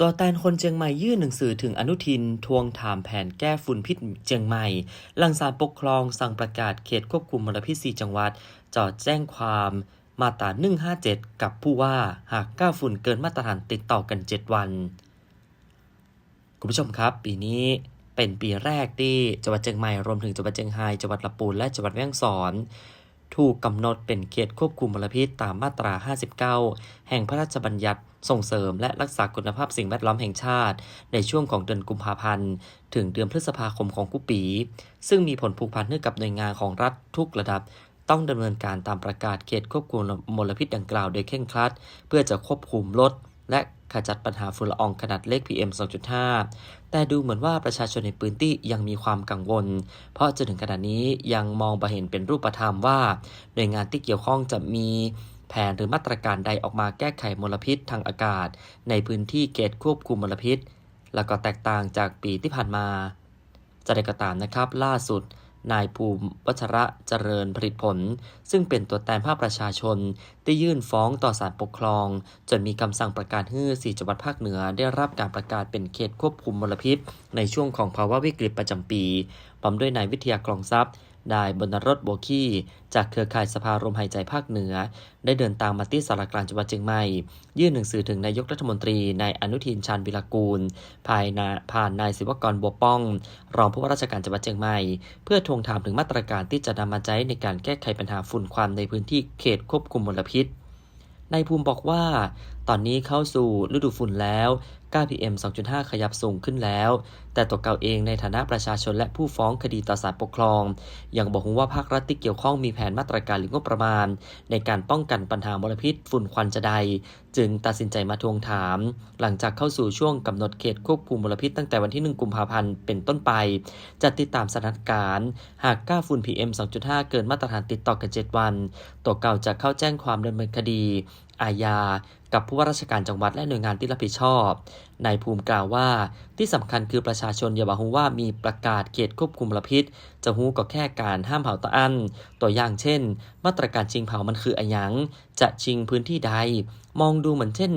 ตัวแทนคนเชียงใหม่ยื่นหนังสือถึงอนุทินทวงถามแผนแก้ฝุ่นพิษเชียงใหม่หลังศาลปกครองสั่งประกาศเขตควบคุมมลพิษ4จังหวัดจอดแจ้งความมาตรา157กับผู้ว่าหากก้าฝุ่นเกินมาตรฐานติดต่อกัน7วันคุณผู้ชมครับปีนี้เป็นปีแรกที่จังหวัดเชียงใหม่รวมถึงจังหวัดเชียงรายจังหวัดลำพูนและจังหวัดแม่ฮ่องสอนถูกกำหนดเป็นเขตควบคุมมลพิษตามมาตรา59แห่งพระราชบัญญัติส่งเสริมและรักษาคุณภาพสิ่งแวดล้อมแห่งชาติในช่วงของเดือนกุมภาพันธ์ถึงเดือนพฤษภาคมของทุกปีซึ่งมีผลผูกพันกับหน่วยงานของรัฐทุกระดับต้องดำเนินการตามประกาศเขตควบคุมมลพิษดังกล่าวโดยเคร่งครัดเพื่อจะควบคุมลดและขจัดปัญหาฝุ่นละอองขนาดเล็ก PM 2.5 แต่ดูเหมือนว่าประชาชนในพื้นที่ยังมีความกังวลเพราะจนถึงขณะนี้ยังมองบ่เห็นเป็นรูปธรรมว่าหน่วยงานที่เกี่ยวข้องจะมีแผนหรือมาตรการใดออกมาแก้ไขมลพิษทางอากาศในพื้นที่เขตควบคุมมลพิษแล้วก็แตกต่างจากปีที่ผ่านมาจะได้ก็ตามนะครับล่าสุดนายภูมิวัชระเจริญผลิตผลซึ่งเป็นตัวแทนภาคประชาชนได้ยื่นฟ้องต่อศาลปกครองจนมีคำสั่งประกาศให้4จังหวัดภาคเหนือได้รับการประกาศเป็นเขตควบคุมมลพิษในช่วงของภาวะวิกฤตประจำปีพร้อมด้วยนายวิทยากรองทรัพย์นายบรรณรสบัวขี้จากเครือข่ายสภาลมหายใจภาคเหนือได้เดินทางมาที่สารกลางจังหวัดเชียงใหม่ยื่นหนังสือถึงนายกรัฐมนตรีนายอนุทินชาญวิรากูลผ่านนายศิวกรบัวป้องรองผู้ว่าราชการจังหวัดเชียงใหม่เพื่อทวงถามถึงมาตรการที่จะนำมาใช้ในการแก้ไขปัญหาฝุ่นควันในพื้นที่เขตควบคุมมลพิษนายภูมิบอกว่าตอนนี้เข้าสู่ฤดูฝุ่นแล้วค่า PM 2.5 ขยับสูงขึ้นแล้วแต่ตัวเก่าเองในฐานะประชาชนและผู้ฟ้องคดีต่อศาลปกครองยังบอกว่าภาครัฐที่เกี่ยวข้องมีแผนมาตรการหรืองบประมาณในการป้องกันปัญหามลพิษฝุ่นควันจะใดจึงตัดสินใจมาทวงถามหลังจากเข้าสู่ช่วงกำหนดเขตควบคุมมลพิษตั้งแต่วันที่1กุมภาพันธ์เป็นต้นไปจะติดตามสถานการณ์หากค่าฝุ่น PM 2.5 เกินมาตรฐานติดต่อกัน7วันตัวเก่าจะเข้าแจ้งความดำเนินคดีอาญากับผู้ว่าราชการจังหวัดและหน่วยงานที่รับผิดชอบนายภูมิกล่าวว่าที่สำคัญคือประชาชนอย่าบอกว่ามีประกาศเขตควบคุมมลพิษจะฮู้ก็แค่การห้ามเผาตะอั้นตัวอย่างเช่นมาตรการชิงเผามันคืออะไรยังจะชิงพื้นที่ใดมองดูเหมือนเช่น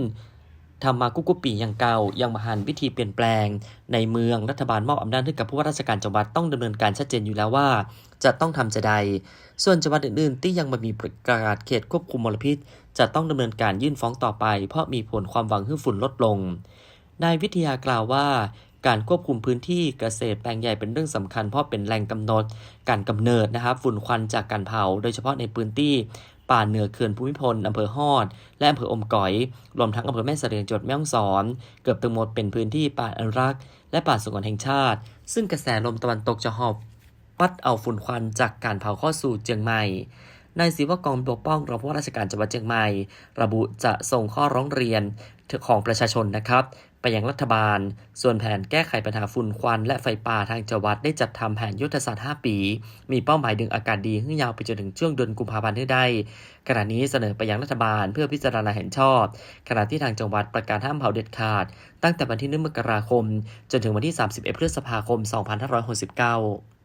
ทำมากุ๊กปีอย่างเก่ายังมาหันวิธีเปลี่ยนแปลงในเมืองรัฐบาลมอบอำนาจให้กับผู้ว่าราชการจังหวัดต้องดำเนินการชัดเจนอยู่แล้วว่าจะต้องทำจะใดส่วนจังหวัดอื่นๆที่ยังไม่มีประกาศเขตควบคุมมลพิษจะต้องดำเนินการยื่นฟ้องต่อไปเพราะมีผลความหวังให้ฝุ่นลดลงนายวิทยากล่าวว่าการควบคุมพื้นที่เกษตรแปลงใหญ่เป็นเรื่องสำคัญเพราะเป็นแหล่งกำหนดการกำเนิดนะครับฝุ่นควันจากการเผาโดยเฉพาะในพื้นที่ป่าเหนือเขื่อนภูมิพลอำเภอฮอดและอำเภออมก๋อยรวมทั้งอำเภอแม่เสรียงจังหวัดแม่ฮ่องสอนเกือบทั้งหมดเป็นพื้นที่ป่าอนุรักษ์และป่าสงวนแห่งชาติซึ่งกระแสลมตะวันตกจะหอบพัดเอาฝุ่นควันจากการเผาเข้าสู่เชียงใหม่นายศิวกรปกป้องรองผู้ว่าราชการจังหวัดเชียงใหม่ระบุจะส่งข้อร้องเรียนของประชาชนนะครับไปยังรัฐบาลส่วนแผนแก้ไขปัญหาฝุ่นควันและไฟป่าทางจังหวัดได้จัดทำแผนยุทธศาสตร์5ปีมีเป้าหมายดึงอากาศดีให้ยาวไปจนถึงช่วงเดือนกุมภาพันธ์ให้ได้ขณะนี้เสนอไปยังรัฐบาลเพื่อพิจารณาเห็นชอบขณะที่ทางจังหวัดประกาศห้ามเผาเด็ดขาดตั้งแต่วันที่1 มกราคมจนถึงวันที่31 พฤษภาคม 2569